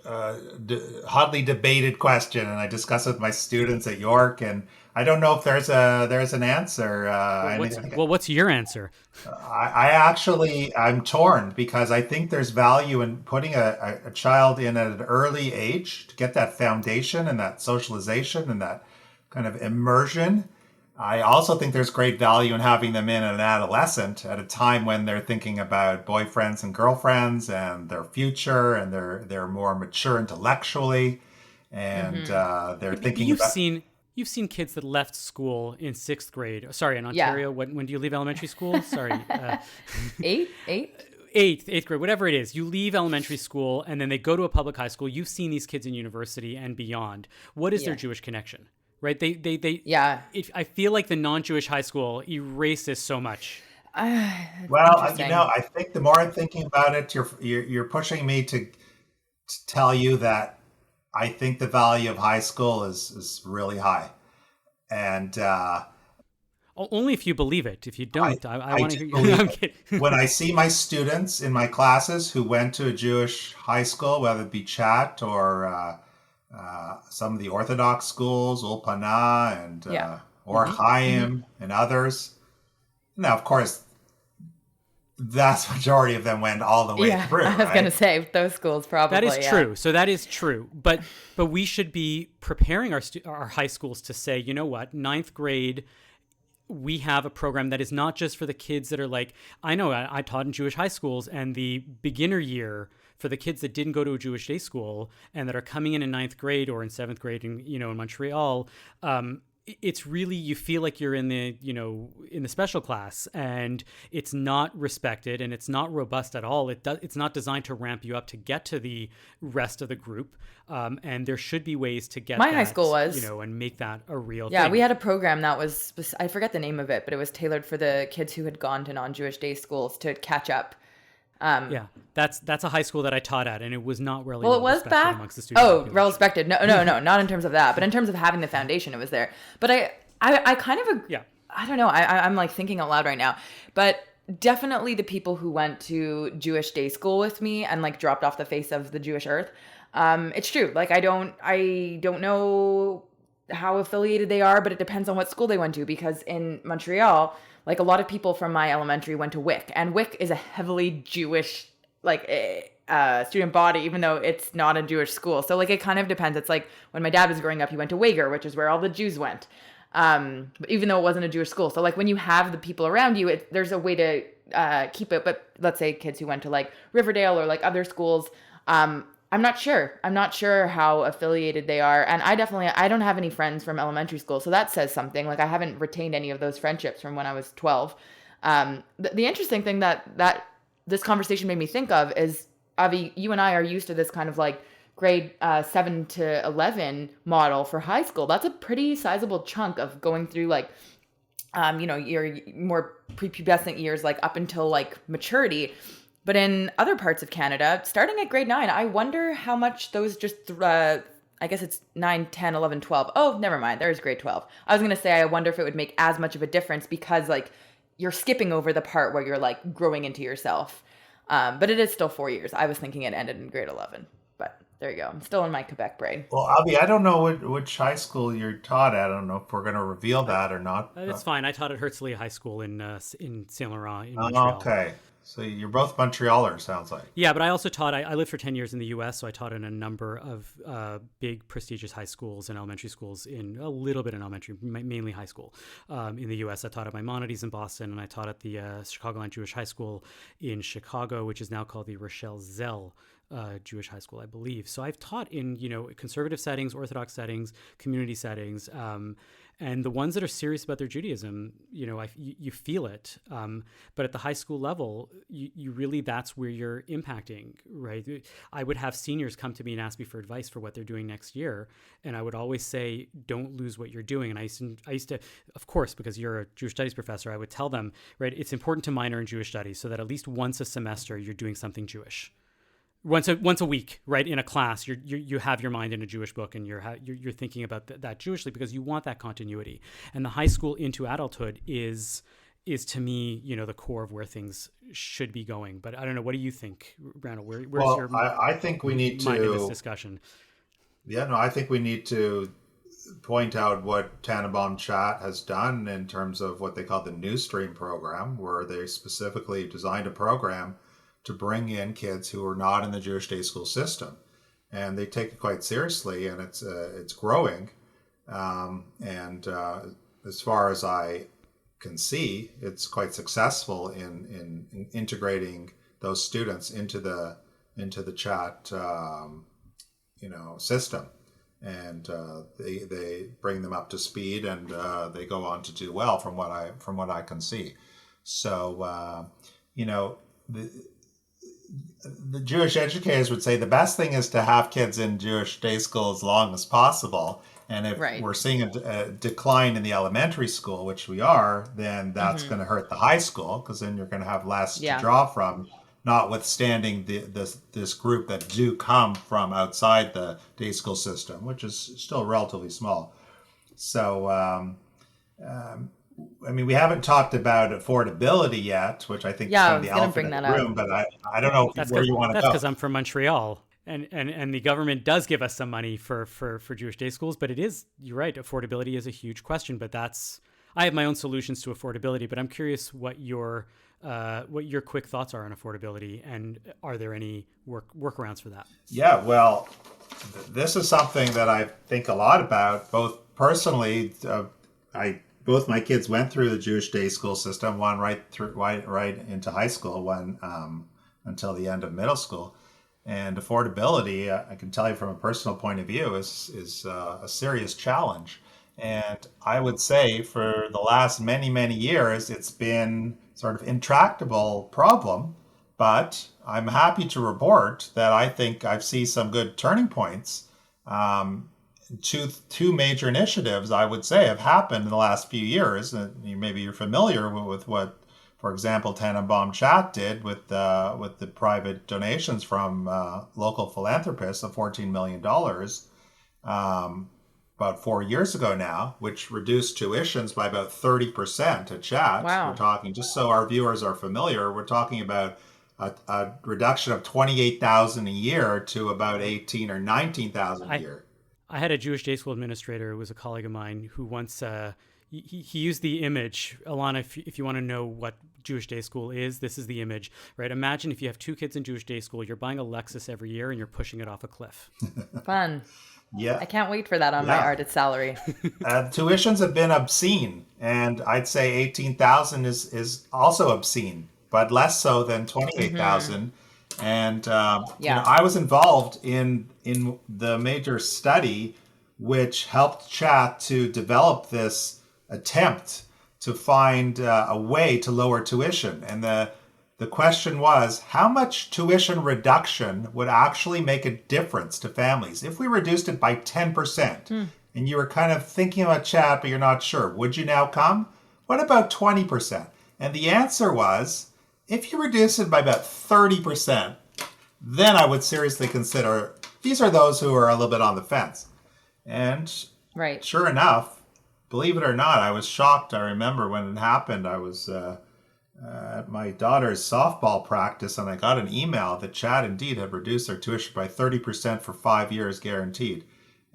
hotly debated question, and I discuss it with my students at York, and I don't know if there's an answer. What's your answer? I'm torn, because I think there's value in putting a child in at an early age to get that foundation and that socialization and that kind of immersion. I also think there's great value in having them in an adolescent at a time when they're thinking about boyfriends and girlfriends and their future, and they're more mature intellectually, and they're thinking You've seen kids that left school in 6th grade. Sorry, in Ontario, when do you leave elementary school? Sorry. Eighth grade, whatever it is. You leave elementary school and then they go to a public high school. You've seen these kids in university and beyond. What is their Jewish connection? Right? I feel like the non-Jewish high school erases so much. Well, I think the more I'm thinking about it, you're pushing me to tell you that I think the value of high school is really high, and only if you believe it. If you don't, I want to hear you. I'm kidding. When I see my students in my classes who went to a Jewish high school, whether it be Chat or some of the Orthodox schools, Ulpana and Or Chaim and others. Now, of course, the vast majority of them went all the way through. I was going to say those schools probably. That is true. So that is true. But we should be preparing our high schools to say, you know what, 9th grade, we have a program that is not just for the kids that are like, I know I taught in Jewish high schools, and the beginner year for the kids that didn't go to a Jewish day school and that are coming in 9th grade or in 7th grade in Montreal, it's really, you feel like you're in the special class, and it's not respected and it's not robust at all. It's not designed to ramp you up to get to the rest of the group. And there should be ways to get high school was, and make that a real thing. Yeah, we had a program that was, I forget the name of it, but it was tailored for the kids who had gone to non-Jewish day schools to catch up. That's a high school that I taught at, and it was not really well respected back amongst the students. Well respected. No, not in terms of that, but in terms of having the foundation, it was there. But I kind of I don't know. I'm like thinking out loud right now, but definitely the people who went to Jewish day school with me and like dropped off the face of the Jewish earth. It's true. Like I don't know how affiliated they are, but it depends on what school they went to, because in Montreal, like a lot of people from my elementary went to WIC, and WIC is a heavily Jewish student body, even though it's not a Jewish school. So like it kind of depends. It's like when my dad was growing up, he went to Wager, which is where all the Jews went. But even though it wasn't a Jewish school. So like when you have the people around you, there's a way to keep it. But let's say kids who went to like Riverdale or like other schools, I'm not sure. I'm not sure how affiliated they are. And I don't have any friends from elementary school. So that says something. Like I haven't retained any of those friendships from when I was 12. The interesting thing that this conversation made me think of is, Avi, you and I are used to this kind of like grade 7 to 11 model for high school. That's a pretty sizable chunk of going through like, your more prepubescent years, like up until like maturity. But in other parts of Canada, starting at grade 9, I wonder how much those I guess it's 9, 10, 11, 12. Oh, never mind. There's grade 12. I was going to say, I wonder if it would make as much of a difference because like you're skipping over the part where you're like growing into yourself. But it is still 4 years. I was thinking it ended in grade 11. But there you go. I'm still in my Quebec brain. Well, Avi, I don't know which high school you're taught at. I don't know if we're going to reveal that or not. It's fine. I taught at Herzliya High School in Saint Laurent in Montreal. Okay. So you're both Montrealers, sounds like. Yeah, but I also taught, I lived for 10 years in the US, so I taught in a number of big prestigious high schools and elementary schools, in a little bit in elementary, mainly high school. In the US, I taught at Maimonides in Boston, and I taught at the Chicagoland Jewish High School in Chicago, which is now called the Rochelle Zell Jewish High School, I believe. So I've taught in, conservative settings, Orthodox settings, community settings, and the ones that are serious about their Judaism, you feel it. But at the high school level, you really, that's where you're impacting, right? I would have seniors come to me and ask me for advice for what they're doing next year. And I would always say, don't lose what you're doing. And I used to, of course, because you're a Jewish studies professor, I would tell them, right, it's important to minor in Jewish studies so that at least once a semester you're doing something Jewish. Once a week, right, in a class, you have your mind in a Jewish book, and you're thinking about that Jewishly, because you want that continuity. And the high school into adulthood is to me, the core of where things should be going. But I don't know. What do you think, Randall? Where's your I think we need mind to in this discussion? Yeah, no, I think we need to point out what Tannenbaum Chat has done in terms of what they call the New Stream program, where they specifically designed a program to bring in kids who are not in the Jewish day school system, and they take it quite seriously, and it's growing. As far as I can see, it's quite successful in integrating those students into the chat, system, and they bring them up to speed, and they go on to do well from what I can see. So the Jewish educators would say the best thing is to have kids in Jewish day school as long as possible. And if we're seeing a decline in the elementary school, which we are, then that's going to hurt the high school, because then you're going to have less to draw from, notwithstanding this group that do come from outside the day school system, which is still relatively small. So, we haven't talked about affordability yet, which I think is kind of the elephant in the room, but I don't know where you want to go. That's because I'm from Montreal, and the government does give us some money for Jewish day schools, but you're right, affordability is a huge question, but I have my own solutions to affordability, but I'm curious what your quick thoughts are on affordability, and are there any workarounds for that? Yeah, well, this is something that I think a lot about, both personally. Both my kids went through the Jewish day school system, one right into high school, one until the end of middle school. And affordability, I can tell you from a personal point of view, is a serious challenge. And I would say for the last many, many years, it's been sort of intractable problem. But I'm happy to report that I think I've seen some good turning points. Two major initiatives, I would say, have happened in the last few years. And maybe you're familiar with what, for example, Tannenbaum Chat did with the private donations from local philanthropists of $14 million about 4 years ago now, which reduced tuitions by about 30% at Chat. Wow. We're talking, just so our viewers are familiar, we're talking about a reduction of $28,000 a year to about $18,000 or $19,000 a year. I had a Jewish day school administrator who was a colleague of mine who once he used the image. Alana, if you want to know what Jewish day school is, this is the image, right? Imagine if you have 2 kids in Jewish day school, you're buying a Lexus every year and you're pushing it off a cliff. Fun. Yeah. I can't wait for that on my artist salary. Tuitions have been obscene, and I'd say $18,000 is also obscene, but less so than $28,000. And I was involved in the major study which helped Chat to develop this attempt to find a way to lower tuition. And the question was, how much tuition reduction would actually make a difference to families if we reduced it by 10%? And you were kind of thinking about Chat, but you're not sure. Would you now come? What about 20%? And the answer was, if you reduce it by about 30%, then I would seriously consider, these are those who are a little bit on the fence. And sure enough, believe it or not, I was shocked. I remember when it happened, I was at my daughter's softball practice, and I got an email that Chat indeed had reduced their tuition by 30% for 5 years guaranteed.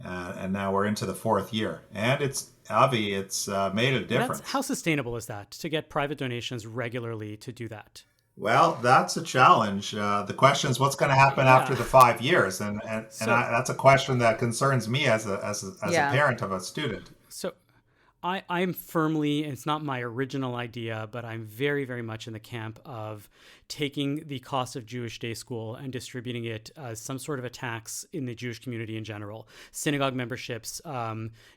And now we're into the 4th year. And it's made a difference. How sustainable is that, to get private donations regularly to do that? Well, that's a challenge. The question is, what's going to happen after the 5 years? And that's a question that concerns me as a parent of a student. So I'm firmly, and it's not my original idea, but I'm very, very much in the camp of taking the cost of Jewish day school and distributing it as some sort of a tax in the Jewish community in general. Synagogue memberships,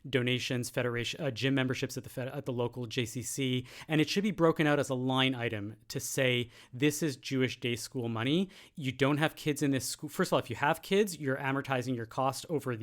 donations, federation, gym memberships at the local JCC, and it should be broken out as a line item to say, this is Jewish day school money. You don't have kids in this school. First of all, if you have kids, you're amortizing your cost over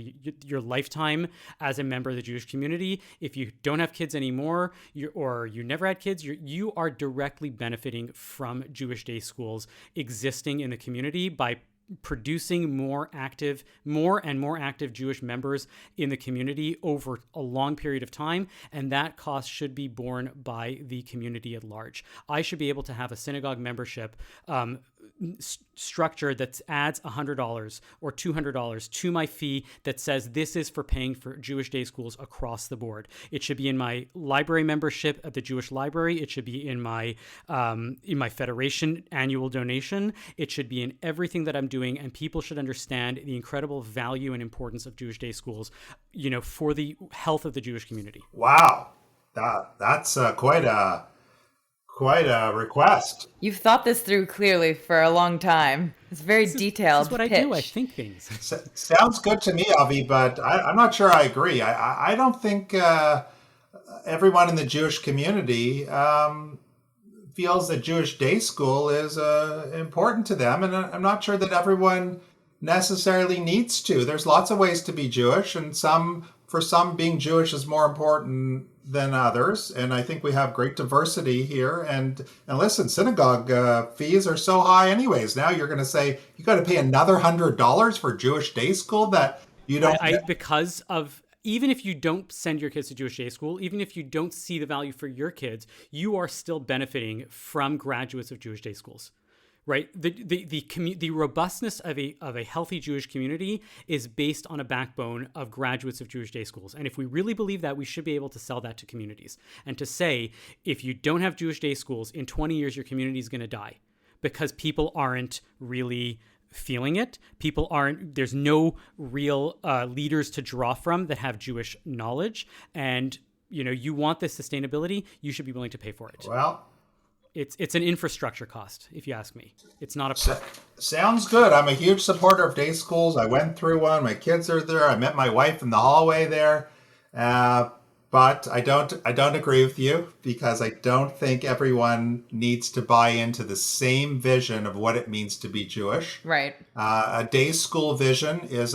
your lifetime as a member of the Jewish community. If you don't have kids anymore, or you never had kids, you are directly benefiting from Jewish day schools existing in the community by producing more and more active Jewish members in the community over a long period of time, and that cost should be borne by the community at large. I should be able to have a synagogue membership structure that adds $100 or $200 to my fee that says this is for paying for Jewish day schools across the board. It should be in my library membership at the Jewish Library. It should be in my federation annual donation. It should be in everything that I'm doing, and people should understand the incredible value and importance of Jewish day schools, for the health of the Jewish community. Wow, that's quite a request. You've thought this through clearly for a long time. It's very detailed. This is what pitch. I do. I think things. Sounds good to me, Avi, but I'm not sure I agree. I don't think everyone in the Jewish community feels that Jewish day school is important to them, and I'm not sure that everyone necessarily needs to. There's lots of ways to be Jewish, and for some being Jewish is more important than others, and I think we have great diversity here. And listen, synagogue fees are so high anyways. Now you're going to say you got to pay another $100 for Jewish day school that you don't. Because of, even if you don't send your kids to Jewish day school, even if you don't see the value for your kids, you are still benefiting from graduates of Jewish day schools. Right, the robustness of a healthy Jewish community is based on a backbone of graduates of Jewish day schools, and if we really believe that, we should be able to sell that to communities and to say, if you don't have Jewish day schools, in 20 years your community is going to die because people aren't really feeling it. There's no real leaders to draw from that have Jewish knowledge, and you want this sustainability, you should be willing to pay for it. Well, it's an infrastructure cost, if you ask me. It's not a sounds good. I'm a huge supporter of day schools. I went through one. My kids are there. I met my wife in the hallway there. But I don't agree with you, because I don't think everyone needs to buy into the same vision of what it means to be Jewish. Right. A day school vision is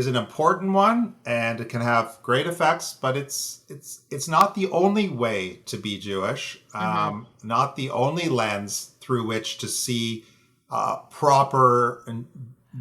an important one, and it can have great effects, but it's not the only way to be Jewish, not the only lens through which to see proper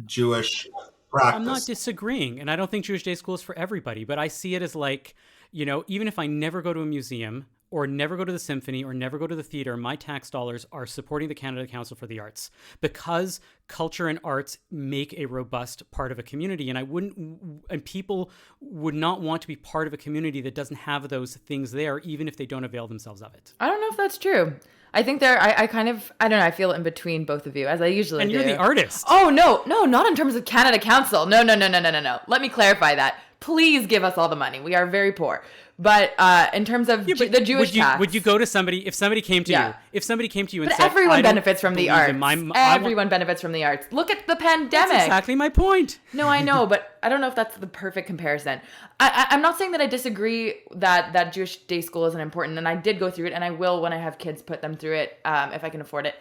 Jewish practice. I'm not disagreeing, and I don't think Jewish day school is for everybody, but I see it as like, even if I never go to a museum or never go to the symphony or never go to the theater, my tax dollars are supporting the Canada Council for the Arts, because culture and arts make a robust part of a community. And people would not want to be part of a community that doesn't have those things there, even if they don't avail themselves of it. I don't know if that's true. I think I don't know. I feel in between both of you, as I usually do. And you're the artist. Oh, no, not in terms of Canada Council. No. Let me clarify that. Please give us all the money. We are very poor. But in terms of the Jewish tax, would you go to somebody if somebody came to you? If somebody came to you and but said, everyone benefits from the arts. Everyone Benefits from the arts. Look at the pandemic. That's exactly my point. No, I know, but I don't know if that's the perfect comparison. I'm not saying that I disagree that Jewish day school isn't important, and I did go through it, and I will when I have kids put them through it if I can afford it.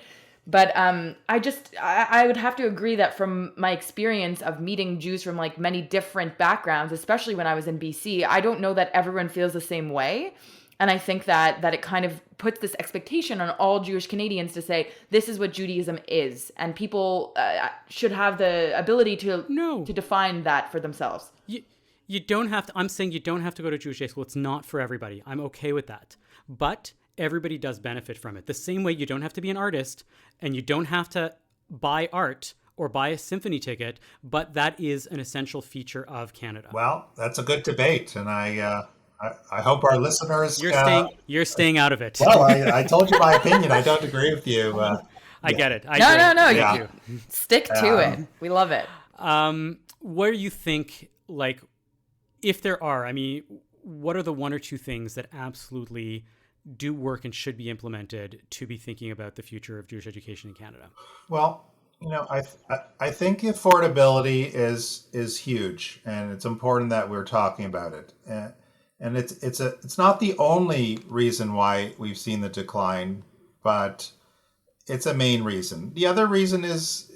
But I would have to agree that from my experience of meeting Jews from like many different backgrounds, especially when I was in BC, I don't know that everyone feels the same way. And I think that it kind of puts this expectation on all Jewish Canadians to say, this is what Judaism is. And people should have the ability to define that for themselves. You don't have to, I'm saying you don't have to go to Jewish day school. It's not for everybody. I'm okay with that. But everybody does benefit from it. The same way you don't have to be an artist and you don't have to buy art or buy a symphony ticket, but that is an essential feature of Canada. Well, that's a good debate, and I hope our listeners... You're staying out of it. Well, I told you my opinion. I don't agree with you. I get it. No. Yeah. Stick to it. We love it. Where you think, like, if there are, I mean, what are the one or two things that absolutely do work and should be implemented to be thinking about the future of Jewish education in Canada? Well, I think affordability is huge, and it's important that we're talking about it. And it's not the only reason why we've seen the decline, but it's a main reason. The other reason is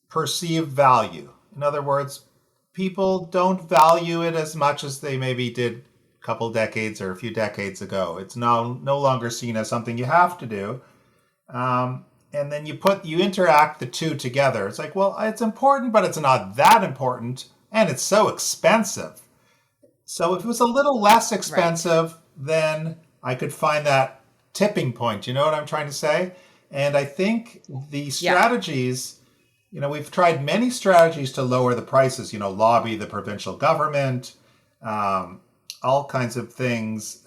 perceived value. In other words, people don't value it as much as they maybe did a couple decades or a few decades ago. It's no longer seen as something you have to do. And then you interact the two together. It's like, well, it's important, but it's not that important, and it's so expensive. So if it was a little less expensive, then I could find that tipping point. You know what I'm trying to say? And I think the strategies, we've tried many strategies to lower the prices, lobby the provincial government, all kinds of things,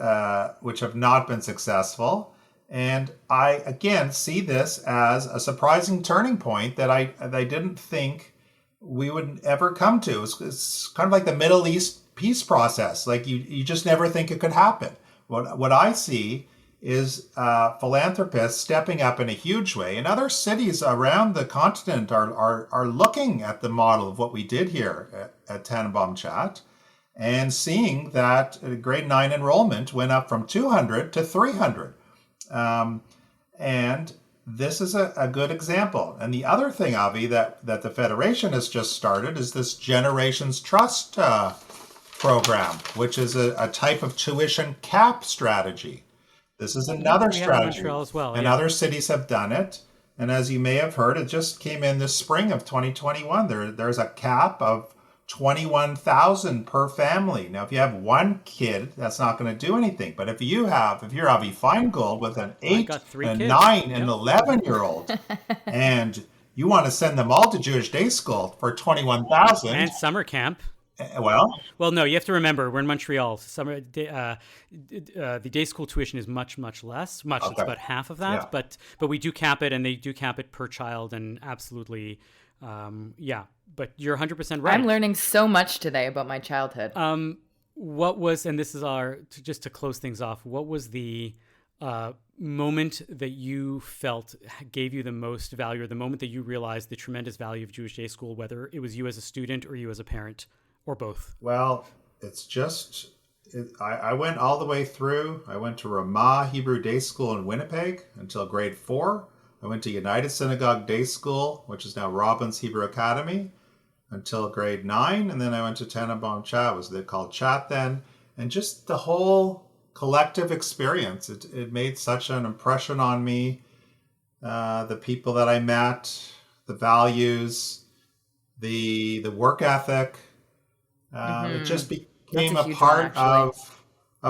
which have not been successful. And I, again, see this as a surprising turning point that I didn't think we would ever come to. It's kind of like the Middle East peace process. Like you just never think it could happen. What I see is philanthropists stepping up in a huge way. And other cities around the continent are looking at the model of what we did here at Tannenbaum Chat and seeing that grade 9 enrollment went up from 200 to 300. And this is a good example. And the other thing, Avi, that the Federation has just started is this Generations Trust program, which is a type of tuition cap strategy. This is another strategy. Montreal as well, and other cities have done it. And as you may have heard, it just came in this spring of 2021. There's a cap of $21,000 per family. Now, if you have one kid, that's not going to do anything. But if you're Avi Feingold with an 8, a 9, and 11-year-old, and you want to send them all to Jewish day school for $21,000 and summer camp. Well, no, you have to remember we're in Montreal. Summer, the day school tuition is much less. Okay. It's about half of that. Yeah. But we do cap it, and they do cap it per child, and absolutely, But you're 100% right. I'm learning so much today about my childhood. What was, and this is just to close things off, what was the moment that you felt gave you the most value, or the moment that you realized the tremendous value of Jewish day school, whether it was you as a student or you as a parent, or both? Well, it's just, I went all the way through. I went to Ramah Hebrew Day School in Winnipeg until grade 4. I went to United Synagogue Day School, which is now Robbins Hebrew Academy, until grade 9. And then I went to Tannenbaum Chat, was called Chat then. And just the whole collective experience, it made such an impression on me. The people that I met, the values, the work ethic, it just became a part of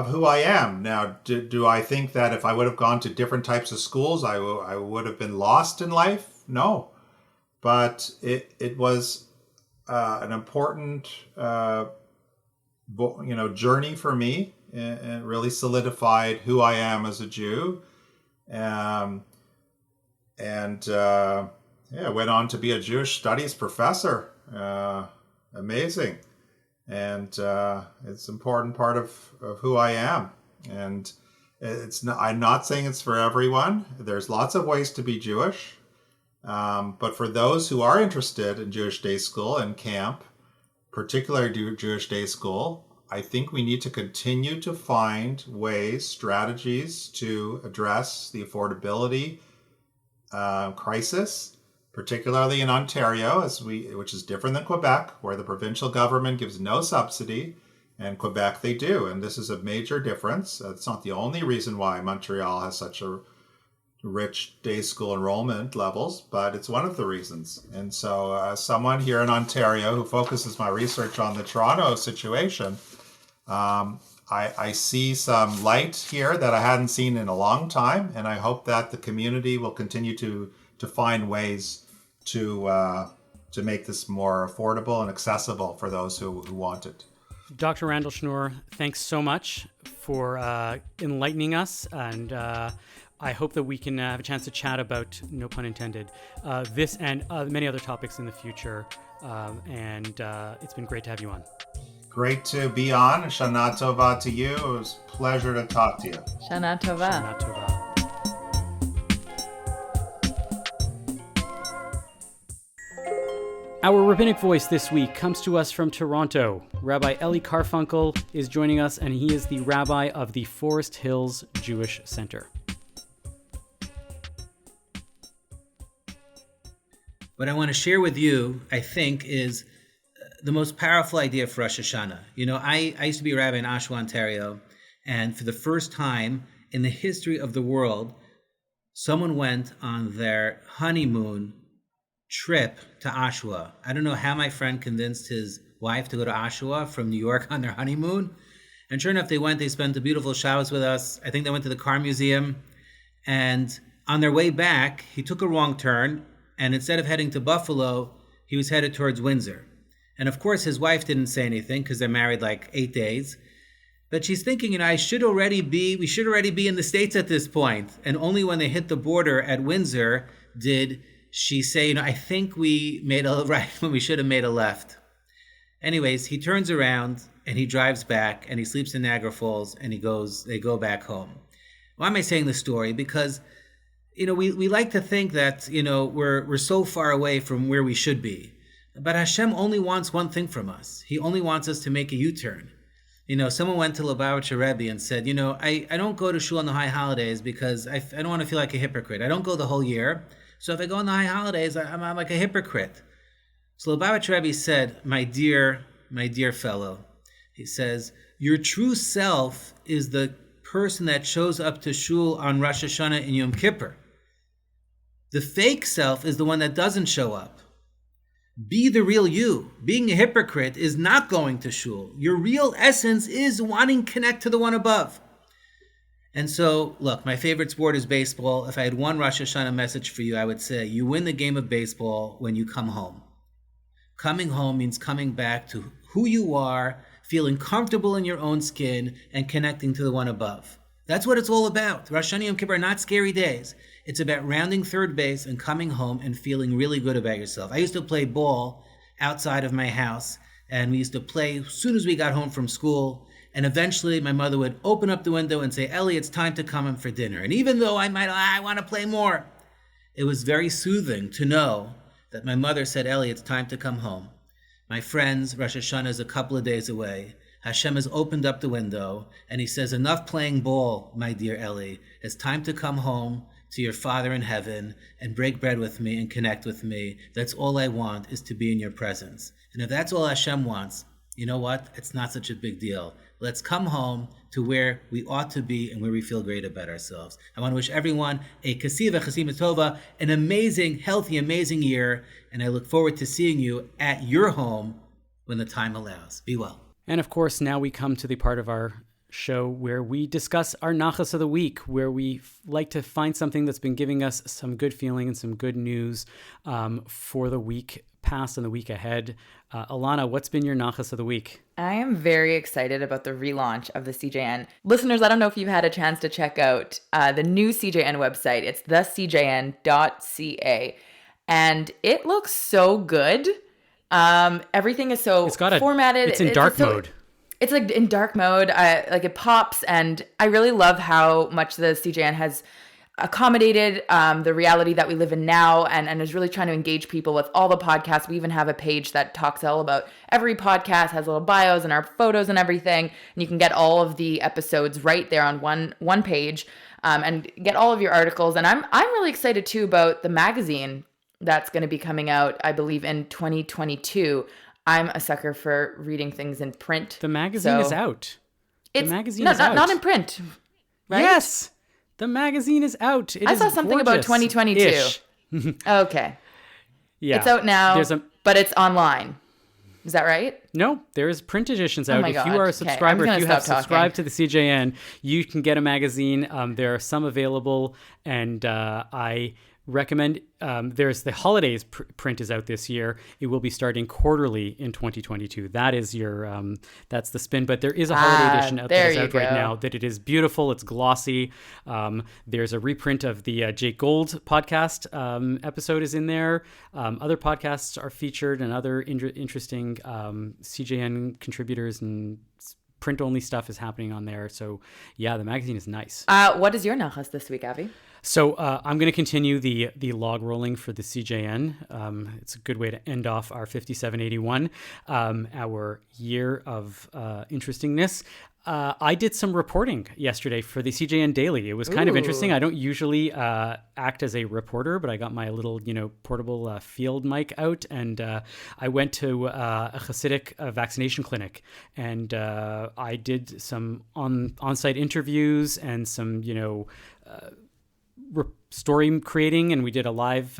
who I am. Now, do I think that if I would have gone to different types of schools, I would have been lost in life? No. But it was an important journey for me, and really solidified who I am as a Jew. I went on to be a Jewish studies professor. Amazing. And it's an important part of who I am. And I'm not saying it's for everyone. There's lots of ways to be Jewish. But for those who are interested in Jewish day school and camp, particularly Jewish day school, I think we need to continue to find ways, strategies to address the affordability crisis, particularly in Ontario, which is different than Quebec, where the provincial government gives no subsidy, and Quebec they do. And this is a major difference. It's not the only reason why Montreal has such a rich day school enrollment levels, but it's one of the reasons. And so as someone here in Ontario who focuses my research on the Toronto situation, I see some light here that I hadn't seen in a long time, and I hope that the community will continue to find ways to make this more affordable and accessible for those who want it. Dr. Randal Schnoor, thanks so much for enlightening us, and I hope that we can have a chance to chat about, no pun intended, this and many other topics in the future. And it's been great to have you on. Great to be on. Shana Tova to you. It was a pleasure to talk to you. Shana Tova. Shana Tova. Our rabbinic voice this week comes to us from Toronto. Rabbi Eli Carfunkel is joining us, and he is the rabbi of the Forest Hills Jewish Center. What I want to share with you, I think, is the most powerful idea for Rosh Hashanah. You know, I used to be a rabbi in Oshawa, Ontario, and for the first time in the history of the world, someone went on their honeymoon trip to Oshawa. I don't know how my friend convinced his wife to go to Oshawa from New York on their honeymoon. And sure enough, they spent a beautiful Shabbos with us. I think they went to the car museum. And on their way back, he took a wrong turn. And instead of heading to Buffalo, he was headed towards Windsor. And of course, his wife didn't say anything because they're married like 8 days. But she's thinking, you know, we should already be in the States at this point. And only when they hit the border at Windsor did she say, you know, I think we made a right when we should have made a left. Anyways, he turns around and he drives back and he sleeps in Niagara Falls and they go back home. Why am I saying this story? Because, you know, we like to think that, you know, we're so far away from where we should be. But Hashem only wants one thing from us. He only wants us to make a U-turn. You know, someone went to Lubavitcher Rebbe and said, you know, I don't go to shul on the high holidays because I don't want to feel like a hypocrite. I don't go the whole year. So if I go on the high holidays, I'm like a hypocrite. So Lubavitcher Rebbe said, my dear fellow, he says, your true self is the person that shows up to shul on Rosh Hashanah and Yom Kippur. The fake self is the one that doesn't show up. Be the real you. Being a hypocrite is not going to shul. Your real essence is wanting to connect to the one above. And so, look, my favorite sport is baseball. If I had one Rosh Hashanah message for you, I would say you win the game of baseball when you come home. Coming home means coming back to who you are, feeling comfortable in your own skin, and connecting to the one above. That's what it's all about. Rosh Hashanah and Yom Kippur are not scary days. It's about rounding third base and coming home and feeling really good about yourself. I used to play ball outside of my house, and we used to play as soon as we got home from school. And eventually my mother would open up the window and say, Ellie, it's time to come in for dinner. And even though I want to play more, it was very soothing to know that my mother said, Ellie, it's time to come home. My friends, Rosh Hashanah is a couple of days away. Hashem has opened up the window and he says, enough playing ball, my dear Ellie. It's time to come home to your Father in heaven and break bread with me and connect with me. That's all I want, is to be in your presence. And if that's all Hashem wants, you know what? It's not such a big deal. Let's come home to where we ought to be and where we feel great about ourselves. I want to wish everyone a Kasiva Chasima Tova, an amazing, healthy, amazing year. And I look forward to seeing you at your home when the time allows. Be well. And of course, now we come to the part of our show where we discuss our nachas of the week, where we like to find something that's been giving us some good feeling and some good news for the week past and the week ahead. Alana, what's been your nachas of the week? I am very excited about the relaunch of the CJN. Listeners, I don't know if you've had a chance to check out the new CJN website. It's thecjn.ca. And it looks so good. Everything is so It's got formatted. It's in dark mode. It's like in dark mode. Like it pops, and I really love how much the CJN has accommodated the reality that we live in now, and is really trying to engage people with all the podcasts. We even have a page that talks all about every podcast, has little bios and our photos and everything, and you can get all of the episodes right there on one page, and get all of your articles. And I'm really excited too about the magazine that's going to be coming out, I believe, in 2022. I'm a sucker for reading things in print. The magazine is out. The magazine is out. Not in print, right? Yes. The magazine is out. I saw something about 2022. Okay. Yeah. It's out now, but it's online. Is that right? No, there's print editions out. Oh If you are a subscriber, if you have subscribed to the CJN, you can get a magazine. There are some available, and I recommend. There's the holidays print is out this year. It will be starting quarterly in 2022. That is that's the spin. But there is a holiday edition out that is out right now. That it is beautiful. It's glossy. There's a reprint of the Jake Gold podcast episode is in there. Other podcasts are featured, and other interesting CJN contributors and print only stuff is happening on there. So yeah, the magazine is nice. What is your nachas this week, Avi? So I'm going to continue the log rolling for the CJN. It's a good way to end off our 5781, our year of interestingness. I did some reporting yesterday for the CJN Daily. It was kind of interesting. I don't usually act as a reporter, but I got my little, portable field mic out, and I went to a Hasidic vaccination clinic, and I did some on-site interviews and some, story creating, and we did a live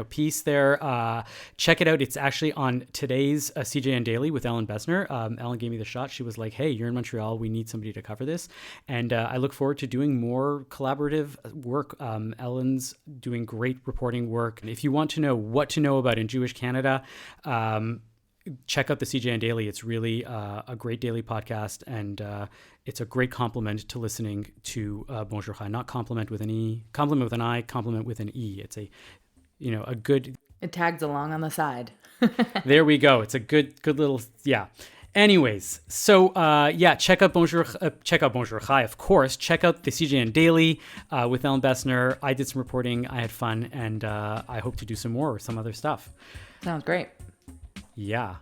piece there. Check it out. It's actually on today's CJN Daily with Ellen Bessner. Ellen gave me the shot. She was like, hey, you're in Montreal, we need somebody to cover this. And I look forward to doing more collaborative work. Ellen's doing great reporting work. And if you want to know what to know about in Jewish Canada, check out the CJN Daily. It's really a great daily podcast, and it's a great compliment to listening to Bonjour Chai. Not compliment with an E, compliment with an I, compliment with an E. It's a good... It tags along on the side. There we go. It's a good little... Yeah. Anyways, so check out Bonjour Chai, of course. Check out the CJN Daily with Ellen Bessner. I did some reporting. I had fun, and I hope to do some more or some other stuff. Sounds great. Yeah.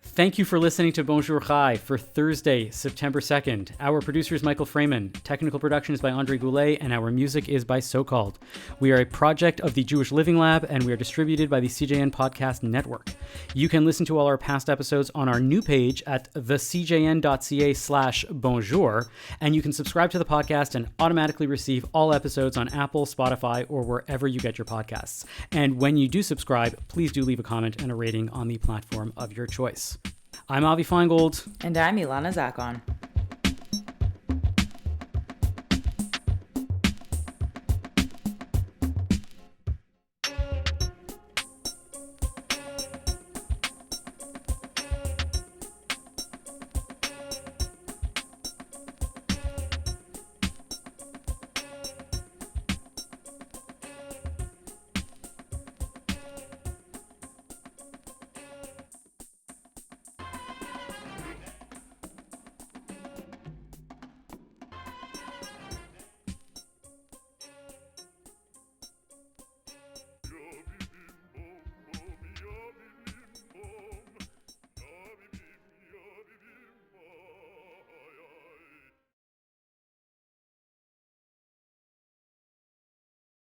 Thank you for listening to Bonjour Chai for Thursday, September 2nd. Our producer is Michael Freeman. Technical production is by Andre Goulet, and our music is by So-Called. We are a project of the Jewish Living Lab, and we are distributed by the CJN Podcast Network. You can listen to all our past episodes on our new page at thecjn.ca/bonjour, and you can subscribe to the podcast and automatically receive all episodes on Apple, Spotify, or wherever you get your podcasts. And when you do subscribe, please do leave a comment and a rating on the platform of your choice. I'm Avi Feingold. And I'm Ilana Zakon.